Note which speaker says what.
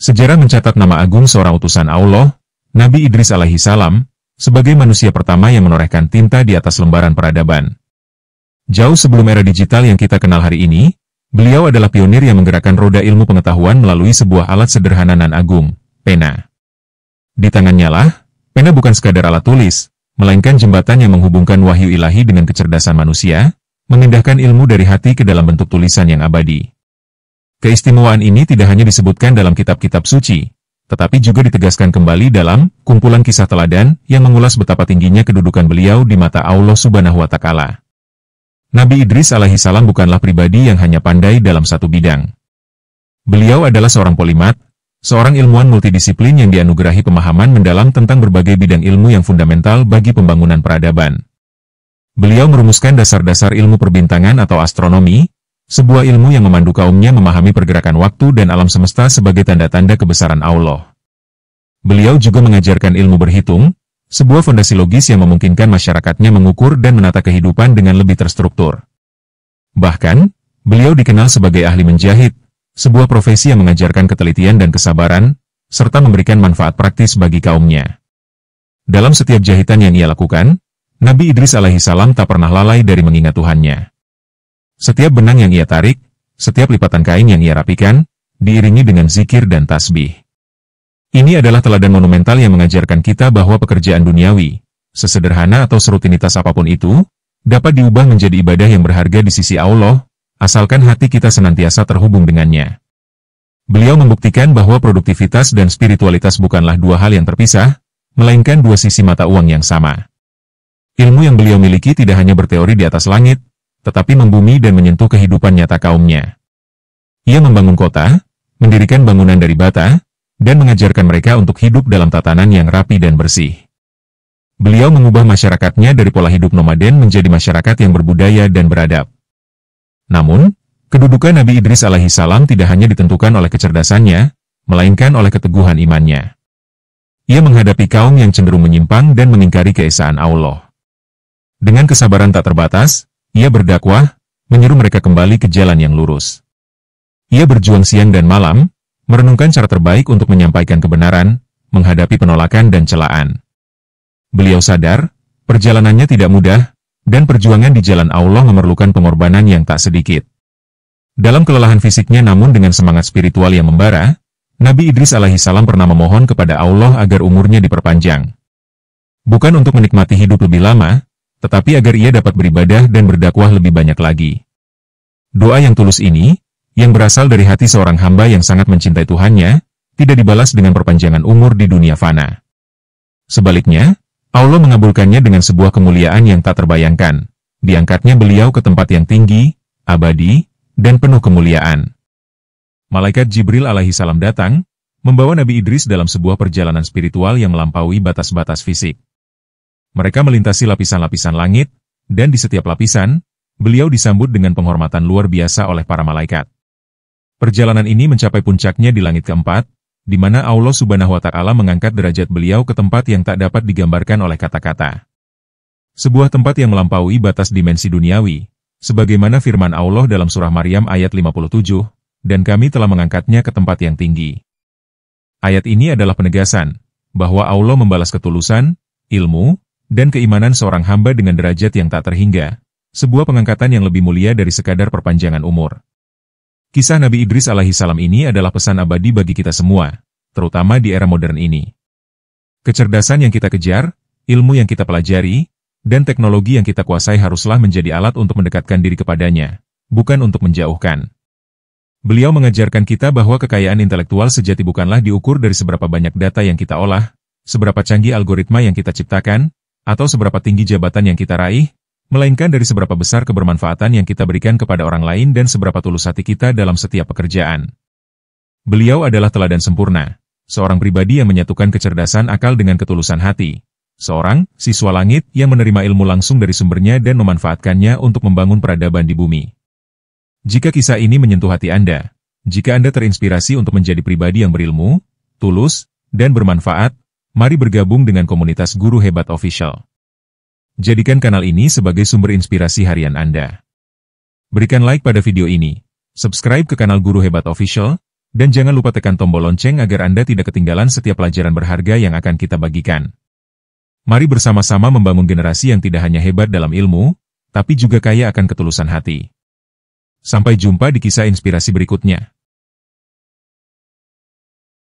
Speaker 1: Sejarah mencatat nama agung seorang utusan Allah, Nabi Idris alaihi salam, sebagai manusia pertama yang menorehkan tinta di atas lembaran peradaban. Jauh sebelum era digital yang kita kenal hari ini, beliau adalah pionir yang menggerakkan roda ilmu pengetahuan melalui sebuah alat sederhana nan agung, pena. Di tangannya lah, pena bukan sekadar alat tulis, melainkan jembatan yang menghubungkan wahyu ilahi dengan kecerdasan manusia, memindahkan ilmu dari hati ke dalam bentuk tulisan yang abadi. Keistimewaan ini tidak hanya disebutkan dalam kitab-kitab suci, tetapi juga ditegaskan kembali dalam kumpulan kisah teladan yang mengulas betapa tingginya kedudukan beliau di mata Allah Subhanahu wa Ta'ala. Nabi Idris alaihi salam bukanlah pribadi yang hanya pandai dalam satu bidang. Beliau adalah seorang polimat, seorang ilmuwan multidisiplin yang dianugerahi pemahaman mendalam tentang berbagai bidang ilmu yang fundamental bagi pembangunan peradaban. Beliau merumuskan dasar-dasar ilmu perbintangan atau astronomi, sebuah ilmu yang memandu kaumnya memahami pergerakan waktu dan alam semesta sebagai tanda-tanda kebesaran Allah. Beliau juga mengajarkan ilmu berhitung, sebuah fondasi logis yang memungkinkan masyarakatnya mengukur dan menata kehidupan dengan lebih terstruktur. Bahkan, beliau dikenal sebagai ahli menjahit, sebuah profesi yang mengajarkan ketelitian dan kesabaran, serta memberikan manfaat praktis bagi kaumnya. Dalam setiap jahitan yang ia lakukan, Nabi Idris alaihi salam tak pernah lalai dari mengingat Tuhannya. Setiap benang yang ia tarik, setiap lipatan kain yang ia rapikan, diiringi dengan zikir dan tasbih. Ini adalah teladan monumental yang mengajarkan kita bahwa pekerjaan duniawi, sesederhana atau serutinitas apapun itu, dapat diubah menjadi ibadah yang berharga di sisi Allah, asalkan hati kita senantiasa terhubung dengannya. Beliau membuktikan bahwa produktivitas dan spiritualitas bukanlah dua hal yang terpisah, melainkan dua sisi mata uang yang sama. Ilmu yang beliau miliki tidak hanya berteori di atas langit, tetapi membumi dan menyentuh kehidupan nyata kaumnya. Ia membangun kota, mendirikan bangunan dari bata, dan mengajarkan mereka untuk hidup dalam tatanan yang rapi dan bersih. Beliau mengubah masyarakatnya dari pola hidup nomaden menjadi masyarakat yang berbudaya dan beradab. Namun, kedudukan Nabi Idris alaihi salam tidak hanya ditentukan oleh kecerdasannya, melainkan oleh keteguhan imannya. Ia menghadapi kaum yang cenderung menyimpang dan mengingkari keesaan Allah. Dengan kesabaran tak terbatas, ia berdakwah, menyuruh mereka kembali ke jalan yang lurus. Ia berjuang siang dan malam, merenungkan cara terbaik untuk menyampaikan kebenaran, menghadapi penolakan dan celaan. Beliau sadar, perjalanannya tidak mudah, dan perjuangan di jalan Allah memerlukan pengorbanan yang tak sedikit. Dalam kelelahan fisiknya namun dengan semangat spiritual yang membara, Nabi Idris alaihi salam pernah memohon kepada Allah agar umurnya diperpanjang. Bukan untuk menikmati hidup lebih lama, tetapi agar ia dapat beribadah dan berdakwah lebih banyak lagi. Doa yang tulus ini, yang berasal dari hati seorang hamba yang sangat mencintai Tuhannya, tidak dibalas dengan perpanjangan umur di dunia fana. Sebaliknya, Allah mengabulkannya dengan sebuah kemuliaan yang tak terbayangkan. Diangkatnya beliau ke tempat yang tinggi, abadi, dan penuh kemuliaan. Malaikat Jibril alaihi salam datang, membawa Nabi Idris dalam sebuah perjalanan spiritual yang melampaui batas-batas fisik. Mereka melintasi lapisan-lapisan langit, dan di setiap lapisan, beliau disambut dengan penghormatan luar biasa oleh para malaikat. Perjalanan ini mencapai puncaknya di langit keempat, di mana Allah Subhanahu wa Ta'ala mengangkat derajat beliau ke tempat yang tak dapat digambarkan oleh kata-kata. Sebuah tempat yang melampaui batas dimensi duniawi, sebagaimana firman Allah dalam surah Maryam ayat 57, dan kami telah mengangkatnya ke tempat yang tinggi. Ayat ini adalah penegasan, bahwa Allah membalas ketulusan, ilmu, dan keimanan seorang hamba dengan derajat yang tak terhingga, sebuah pengangkatan yang lebih mulia dari sekadar perpanjangan umur. Kisah Nabi Idris alaihi salam ini adalah pesan abadi bagi kita semua, terutama di era modern ini. Kecerdasan yang kita kejar, ilmu yang kita pelajari, dan teknologi yang kita kuasai haruslah menjadi alat untuk mendekatkan diri kepadanya, bukan untuk menjauhkan. Beliau mengajarkan kita bahwa kekayaan intelektual sejati bukanlah diukur dari seberapa banyak data yang kita olah, seberapa canggih algoritma yang kita ciptakan, atau seberapa tinggi jabatan yang kita raih, melainkan dari seberapa besar kebermanfaatan yang kita berikan kepada orang lain dan seberapa tulus hati kita dalam setiap pekerjaan. Beliau adalah teladan sempurna, seorang pribadi yang menyatukan kecerdasan akal dengan ketulusan hati, seorang siswa langit yang menerima ilmu langsung dari sumbernya dan memanfaatkannya untuk membangun peradaban di bumi. Jika kisah ini menyentuh hati Anda, jika Anda terinspirasi untuk menjadi pribadi yang berilmu, tulus, dan bermanfaat, mari bergabung dengan komunitas Guru Hebat Official. Jadikan kanal ini sebagai sumber inspirasi harian Anda. Berikan like pada video ini, subscribe ke kanal Guru Hebat Official, Dan jangan lupa tekan tombol lonceng agar Anda tidak ketinggalan setiap pelajaran berharga yang akan kita bagikan. Mari bersama-sama membangun generasi yang tidak hanya hebat dalam ilmu, tapi juga kaya akan ketulusan hati. Sampai jumpa di kisah inspirasi berikutnya.